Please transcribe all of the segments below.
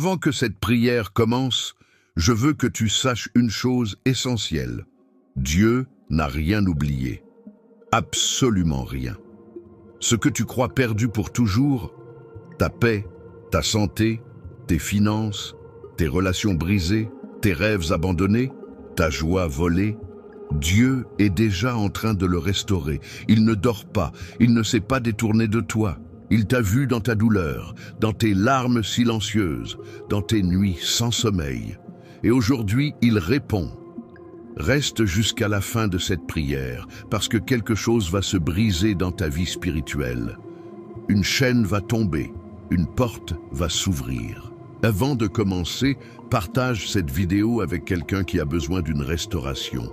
Avant que cette prière commence, je veux que tu saches une chose essentielle. Dieu n'a rien oublié. Absolument rien. Ce que tu crois perdu pour toujours, ta paix, ta santé, tes finances, tes relations brisées, tes rêves abandonnés, ta joie volée, Dieu est déjà en train de le restaurer. Il ne dort pas, il ne s'est pas détourné de toi. Il t'a vu dans ta douleur, dans tes larmes silencieuses, dans tes nuits sans sommeil. Et aujourd'hui, il répond. Reste jusqu'à la fin de cette prière, parce que quelque chose va se briser dans ta vie spirituelle. Une chaîne va tomber, une porte va s'ouvrir. Avant de commencer, partage cette vidéo avec quelqu'un qui a besoin d'une restauration.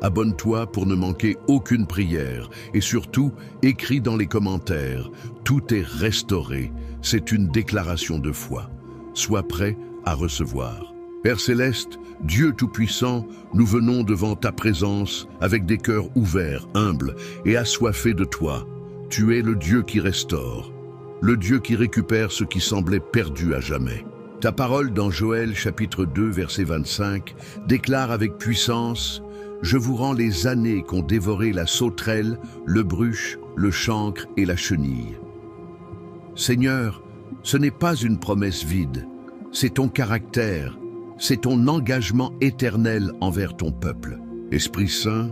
Abonne-toi pour ne manquer aucune prière et surtout, écris dans les commentaires « Tout est restauré ». C'est une déclaration de foi. Sois prêt à recevoir. Père Céleste, Dieu Tout-Puissant, nous venons devant ta présence avec des cœurs ouverts, humbles et assoiffés de toi. Tu es le Dieu qui restaure, le Dieu qui récupère ce qui semblait perdu à jamais. Ta parole dans Joël chapitre 2 verset 25 déclare avec puissance « Je vous rends les années qu'ont dévoré la sauterelle, le bruche, le chancre et la chenille. » Seigneur, ce n'est pas une promesse vide, c'est ton caractère, c'est ton engagement éternel envers ton peuple. Esprit Saint,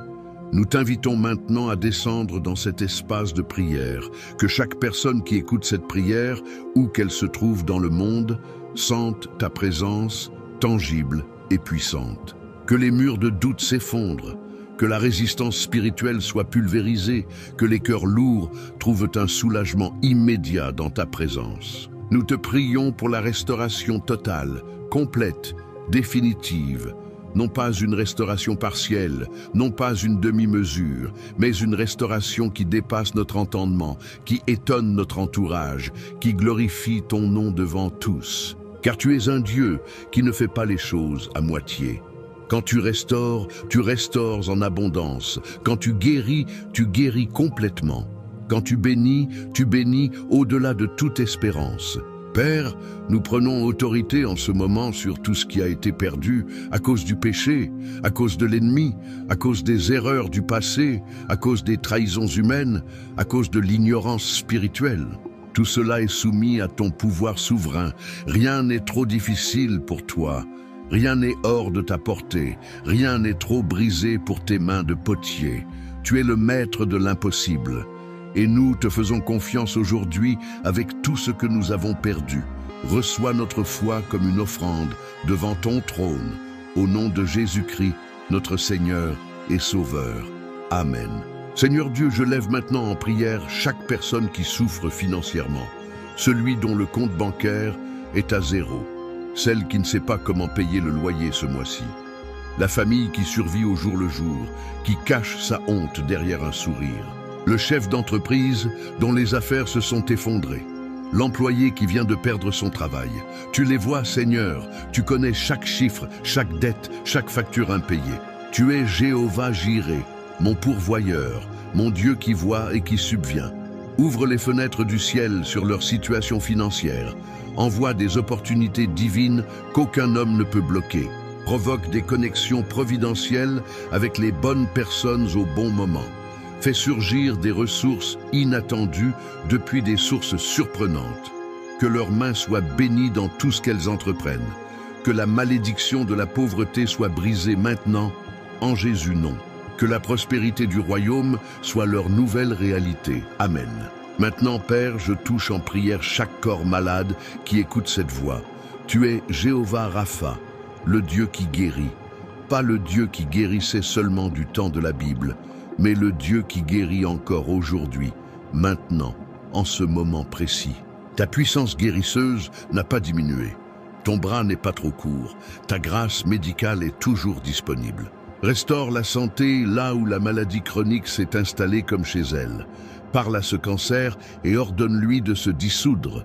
nous t'invitons maintenant à descendre dans cet espace de prière, que chaque personne qui écoute cette prière, où qu'elle se trouve dans le monde, sente ta présence tangible et puissante. Que les murs de doute s'effondrent, que la résistance spirituelle soit pulvérisée, que les cœurs lourds trouvent un soulagement immédiat dans ta présence. Nous te prions pour la restauration totale, complète, définitive, non pas une restauration partielle, non pas une demi-mesure, mais une restauration qui dépasse notre entendement, qui étonne notre entourage, qui glorifie ton nom devant tous. Car tu es un Dieu qui ne fait pas les choses à moitié. Quand tu restaures en abondance. Quand tu guéris complètement. Quand tu bénis au-delà de toute espérance. Père, nous prenons autorité en ce moment sur tout ce qui a été perdu à cause du péché, à cause de l'ennemi, à cause des erreurs du passé, à cause des trahisons humaines, à cause de l'ignorance spirituelle. Tout cela est soumis à ton pouvoir souverain. Rien n'est trop difficile pour toi. Rien n'est hors de ta portée. Rien n'est trop brisé pour tes mains de potier. Tu es le maître de l'impossible. Et nous te faisons confiance aujourd'hui avec tout ce que nous avons perdu. Reçois notre foi comme une offrande devant ton trône, au nom de Jésus-Christ, notre Seigneur et Sauveur. Amen. Seigneur Dieu, je lève maintenant en prière chaque personne qui souffre financièrement, celui dont le compte bancaire est à zéro, celle qui ne sait pas comment payer le loyer ce mois-ci, la famille qui survit au jour le jour, qui cache sa honte derrière un sourire, le chef d'entreprise dont les affaires se sont effondrées, l'employé qui vient de perdre son travail. Tu les vois, Seigneur, tu connais chaque chiffre, chaque dette, chaque facture impayée. Tu es Jéhovah Jireh, mon pourvoyeur, mon Dieu qui voit et qui subvient. Ouvre les fenêtres du ciel sur leur situation financière. Envoie des opportunités divines qu'aucun homme ne peut bloquer. Provoque des connexions providentielles avec les bonnes personnes au bon moment. Fais surgir des ressources inattendues depuis des sources surprenantes. Que leurs mains soient bénies dans tout ce qu'elles entreprennent. Que la malédiction de la pauvreté soit brisée maintenant, en Jésus nom. Que la prospérité du royaume soit leur nouvelle réalité. Amen. Maintenant, Père, je touche en prière chaque corps malade qui écoute cette voix. Tu es Jéhovah Rapha, le Dieu qui guérit. Pas le Dieu qui guérissait seulement du temps de la Bible, mais le Dieu qui guérit encore aujourd'hui, maintenant, en ce moment précis. Ta puissance guérisseuse n'a pas diminué. Ton bras n'est pas trop court. Ta grâce médicale est toujours disponible. Restaure la santé là où la maladie chronique s'est installée comme chez elle. Parle à ce cancer et ordonne-lui de se dissoudre.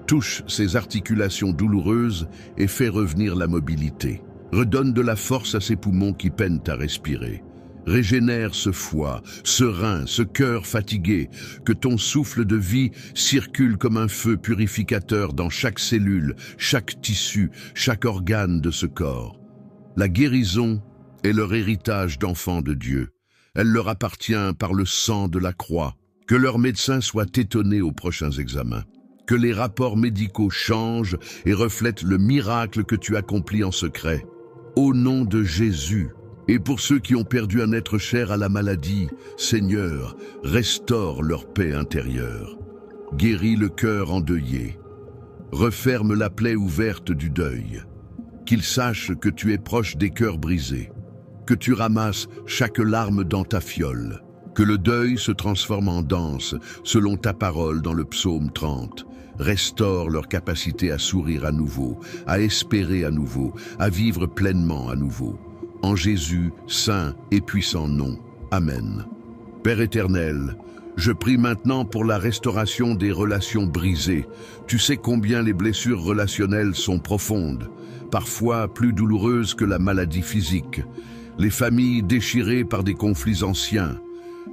Touche ses articulations douloureuses et fais revenir la mobilité. Redonne de la force à ses poumons qui peinent à respirer. Régénère ce foie, ce rein, ce cœur fatigué, que ton souffle de vie circule comme un feu purificateur dans chaque cellule, chaque tissu, chaque organe de ce corps. La guérison est leur héritage d'enfants de Dieu. Elle leur appartient par le sang de la croix. Que leurs médecins soient étonnés aux prochains examens. Que les rapports médicaux changent et reflètent le miracle que tu accomplis en secret. Au nom de Jésus, et pour ceux qui ont perdu un être cher à la maladie, Seigneur, restaure leur paix intérieure. Guéris le cœur endeuillé. Referme la plaie ouverte du deuil. Qu'ils sachent que tu es proche des cœurs brisés. Que tu ramasses chaque larme dans ta fiole. Que le deuil se transforme en danse, selon ta parole dans le psaume 30. Restaure leur capacité à sourire à nouveau, à espérer à nouveau, à vivre pleinement à nouveau. En Jésus, saint et puissant nom. Amen. Père éternel, je prie maintenant pour la restauration des relations brisées. Tu sais combien les blessures relationnelles sont profondes, parfois plus douloureuses que la maladie physique. Les familles déchirées par des conflits anciens,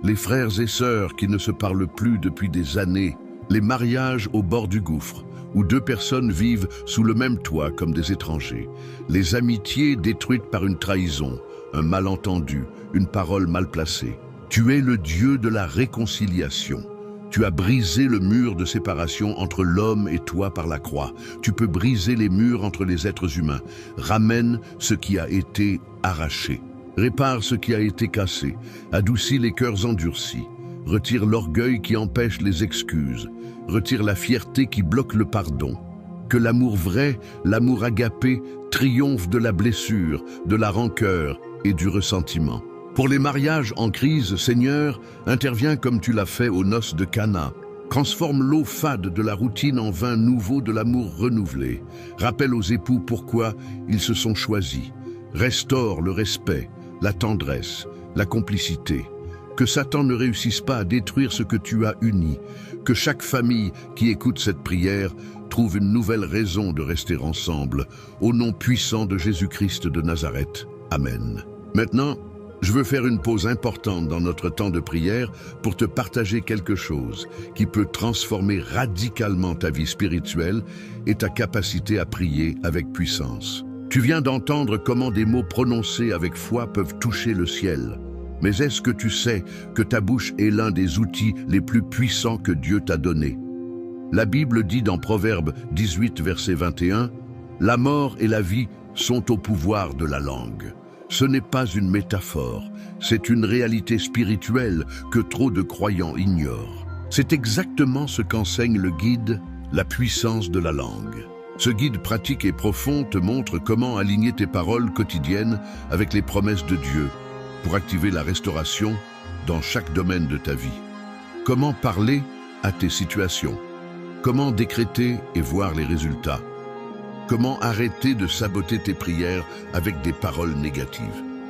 les frères et sœurs qui ne se parlent plus depuis des années, les mariages au bord du gouffre, où deux personnes vivent sous le même toit comme des étrangers, les amitiés détruites par une trahison, un malentendu, une parole mal placée. Tu es le Dieu de la réconciliation. Tu as brisé le mur de séparation entre l'homme et toi par la croix. Tu peux briser les murs entre les êtres humains. Ramène ce qui a été arraché. Répare ce qui a été cassé. Adoucis les cœurs endurcis. Retire l'orgueil qui empêche les excuses. Retire la fierté qui bloque le pardon. Que l'amour vrai, l'amour agapé, triomphe de la blessure, de la rancœur et du ressentiment. Pour les mariages en crise, Seigneur, interviens comme tu l'as fait aux noces de Cana. Transforme l'eau fade de la routine en vin nouveau de l'amour renouvelé. Rappelle aux époux pourquoi ils se sont choisis. Restaure le respect, la tendresse, la complicité. Que Satan ne réussisse pas à détruire ce que tu as uni. Que chaque famille qui écoute cette prière trouve une nouvelle raison de rester ensemble. Au nom puissant de Jésus-Christ de Nazareth. Amen. Maintenant, je veux faire une pause importante dans notre temps de prière pour te partager quelque chose qui peut transformer radicalement ta vie spirituelle et ta capacité à prier avec puissance. Tu viens d'entendre comment des mots prononcés avec foi peuvent toucher le ciel. Mais est-ce que tu sais que ta bouche est l'un des outils les plus puissants que Dieu t'a donné? La Bible dit dans Proverbe 18, verset 21, « La mort et la vie sont au pouvoir de la langue. » Ce n'est pas une métaphore, c'est une réalité spirituelle que trop de croyants ignorent. C'est exactement ce qu'enseigne le guide « La puissance de la langue ». Ce guide pratique et profond te montre comment aligner tes paroles quotidiennes avec les promesses de Dieu pour activer la restauration dans chaque domaine de ta vie. Comment parler à tes situations? Comment décréter et voir les résultats? Comment arrêter de saboter tes prières avec des paroles négatives?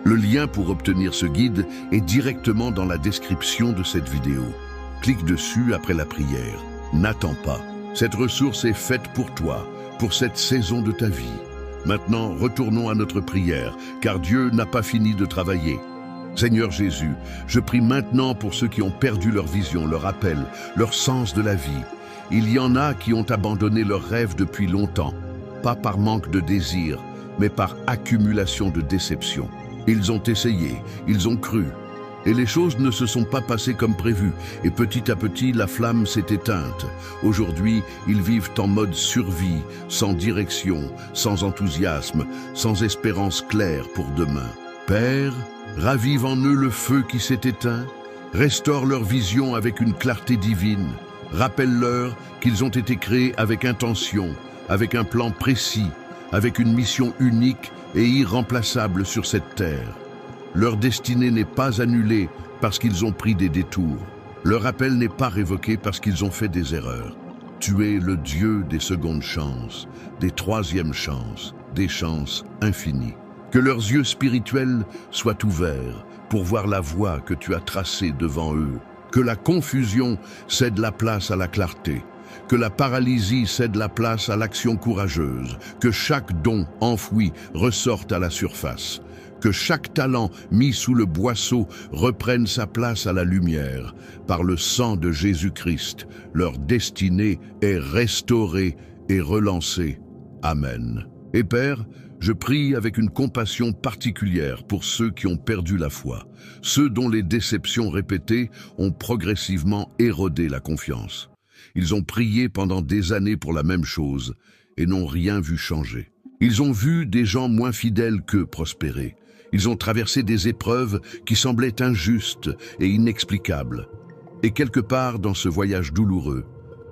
Le lien pour obtenir ce guide est directement dans la description de cette vidéo. Clique dessus après la prière. N'attends pas. Cette ressource est faite pour toi, pour cette saison de ta vie. Maintenant, retournons à notre prière, car Dieu n'a pas fini de travailler. Seigneur Jésus, je prie maintenant pour ceux qui ont perdu leur vision, leur appel, leur sens de la vie. Il y en a qui ont abandonné leurs rêves depuis longtemps. Pas par manque de désir, mais par accumulation de déception. Ils ont essayé, ils ont cru, et les choses ne se sont pas passées comme prévu, et petit à petit la flamme s'est éteinte. Aujourd'hui, ils vivent en mode survie, sans direction, sans enthousiasme, sans espérance claire pour demain. Père, ravive en eux le feu qui s'est éteint, restaure leur vision avec une clarté divine, rappelle-leur qu'ils ont été créés avec intention, avec un plan précis, avec une mission unique et irremplaçable sur cette terre. Leur destinée n'est pas annulée parce qu'ils ont pris des détours. Leur appel n'est pas révoqué parce qu'ils ont fait des erreurs. Tu es le Dieu des secondes chances, des troisièmes chances, des chances infinies. Que leurs yeux spirituels soient ouverts pour voir la voie que tu as tracée devant eux. Que la confusion cède la place à la clarté. Que la paralysie cède la place à l'action courageuse, que chaque don enfoui ressorte à la surface, Que chaque talent mis sous le boisseau reprenne sa place à la lumière. Par le sang de Jésus-Christ, leur destinée est restaurée et relancée. Amen. Et Père, je prie avec une compassion particulière pour ceux qui ont perdu la foi, ceux dont les déceptions répétées ont progressivement érodé la confiance. Ils ont prié pendant des années pour la même chose et n'ont rien vu changer. Ils ont vu des gens moins fidèles qu'eux prospérer. Ils ont traversé des épreuves qui semblaient injustes et inexplicables. Et quelque part dans ce voyage douloureux,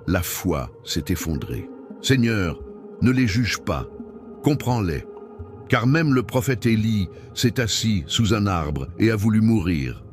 la foi s'est effondrée. Seigneur, ne les juge pas, comprends-les. Car même le prophète Élie s'est assis sous un arbre et a voulu mourir.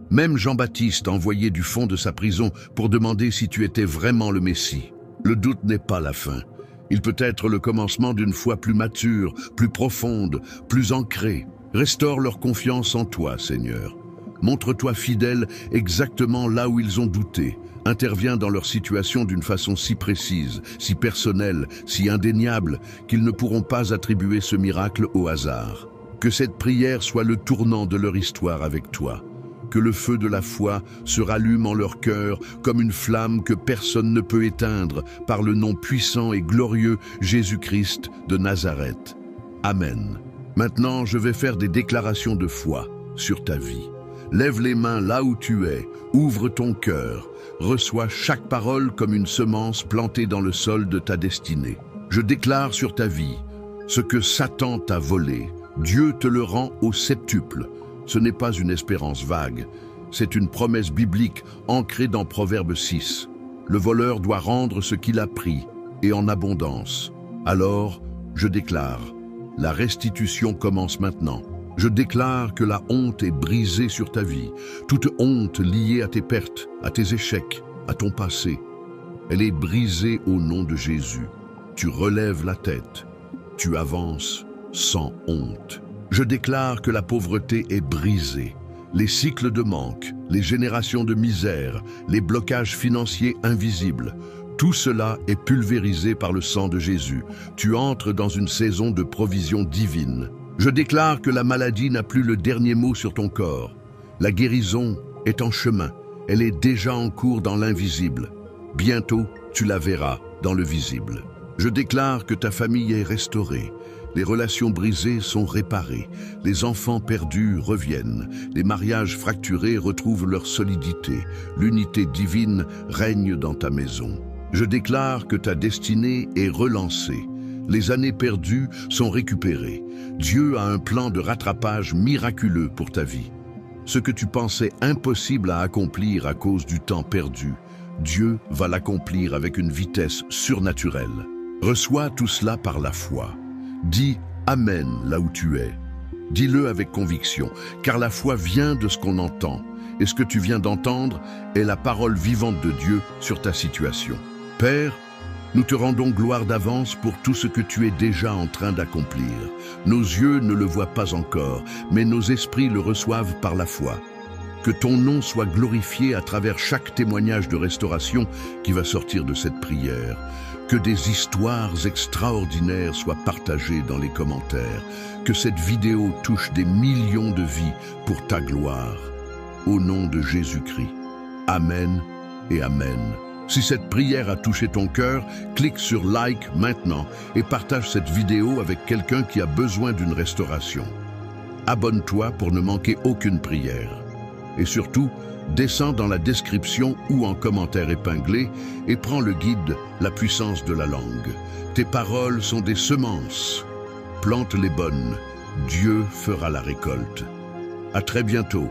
Même Jean-Baptiste envoyé du fond de sa prison pour demander si tu étais vraiment le Messie. Le doute n'est pas la fin. Il peut être le commencement d'une foi plus mature, plus profonde, plus ancrée. Restaure leur confiance en toi, Seigneur. Montre-toi fidèle exactement là où ils ont douté. Interviens dans leur situation d'une façon si précise, si personnelle, si indéniable, qu'ils ne pourront pas attribuer ce miracle au hasard. Que cette prière soit le tournant de leur histoire avec toi. Que le feu de la foi se rallume en leur cœur comme une flamme que personne ne peut éteindre par le nom puissant et glorieux Jésus-Christ de Nazareth. Amen. Maintenant, je vais faire des déclarations de foi sur ta vie. Lève les mains là où tu es, ouvre ton cœur, reçois chaque parole comme une semence plantée dans le sol de ta destinée. Je déclare sur ta vie, ce que Satan t'a volé, Dieu te le rend au septuple. Ce n'est pas une espérance vague, c'est une promesse biblique ancrée dans Proverbe 6. Le voleur doit rendre ce qu'il a pris, et en abondance. Alors, je déclare, la restitution commence maintenant. Je déclare que la honte est brisée sur ta vie. Toute honte liée à tes pertes, à tes échecs, à ton passé. Elle est brisée au nom de Jésus. Tu relèves la tête. Tu avances sans honte. Je déclare que la pauvreté est brisée. Les cycles de manque, les générations de misère, les blocages financiers invisibles, tout cela est pulvérisé par le sang de Jésus. Tu entres dans une saison de provision divine. Je déclare que la maladie n'a plus le dernier mot sur ton corps. La guérison est en chemin. Elle est déjà en cours dans l'invisible. Bientôt, tu la verras dans le visible. Je déclare que ta famille est restaurée. Les relations brisées sont réparées. Les enfants perdus reviennent. Les mariages fracturés retrouvent leur solidité. L'unité divine règne dans ta maison. Je déclare que ta destinée est relancée. Les années perdues sont récupérées. Dieu a un plan de rattrapage miraculeux pour ta vie. Ce que tu pensais impossible à accomplir à cause du temps perdu, Dieu va l'accomplir avec une vitesse surnaturelle. Reçois tout cela par la foi. Dis « Amen » là où tu es. Dis-le avec conviction, car la foi vient de ce qu'on entend. Et ce que tu viens d'entendre est la parole vivante de Dieu sur ta situation. Père, nous te rendons gloire d'avance pour tout ce que tu es déjà en train d'accomplir. Nos yeux ne le voient pas encore, mais nos esprits le reçoivent par la foi. Que ton nom soit glorifié à travers chaque témoignage de restauration qui va sortir de cette prière. Que des histoires extraordinaires soient partagées dans les commentaires. Que cette vidéo touche des millions de vies pour ta gloire. Au nom de Jésus-Christ. Amen et Amen. Si cette prière a touché ton cœur, clique sur like maintenant et partage cette vidéo avec quelqu'un qui a besoin d'une restauration. Abonne-toi pour ne manquer aucune prière. Et surtout, descends dans la description ou en commentaire épinglé et prends le guide « La puissance de la langue ». Tes paroles sont des semences. Plante les bonnes, Dieu fera la récolte. À très bientôt.